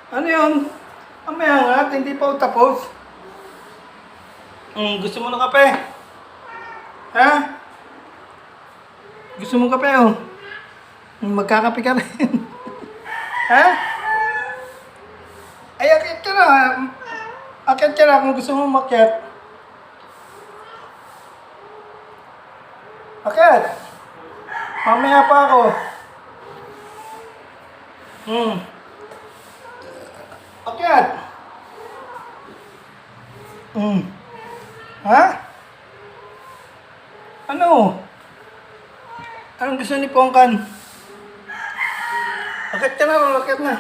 Ano yun? Mamaya nga, at hindi pa ako tapos. Gusto mo ng kape? Ha? Gusto mo kape oh? Magkakape ka rin. Ha? Ay, akit ka na. Akit ka na kung gusto mo makyat. Akit. Mamaya pa ako. Akyat. Ha? Ano? Anong gusto ni Pongkan? Akit ka na, akit na.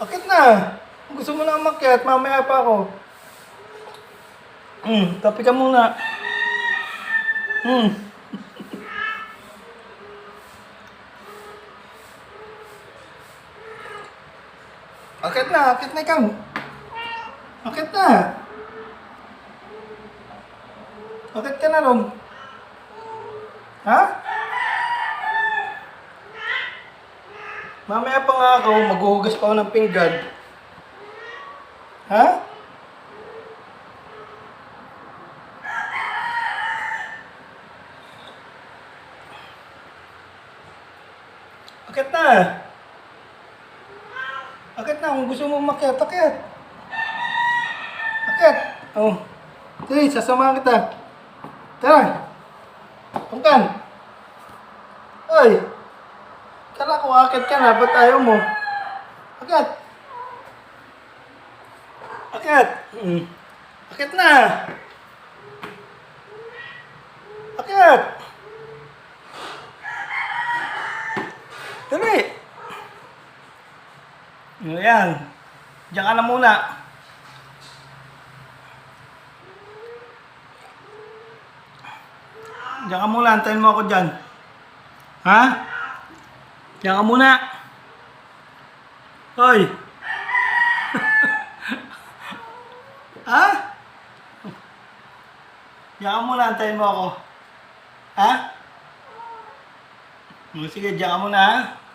Akit na. Kung gusto mo na umakyat, mamaya pa ako. Tapi ka muna. Akit na ikaw. Akit na. Akit ka na ron. Ha? Mamaya pa nga ako, maghuhugas pa ako ng pinggan. Ha? Akit na. Akit na, kung gusto mo umakyat, akit. Akit. Oh. Sige, sasamahan kita. Tara. Tungkan. Oy. Tara, kung akit ka na, ba't ayaw mo? Akit. Akit. Akit na. Akit. Dali. Ayan. Diyan ka na muna. Diyan ka muna. Antayin mo ako dyan. Ha? Diyan ka muna. Hoy. Ha? Diyan ka muna. Antayin mo ako. Ha? Sige, diyan ka muna ha.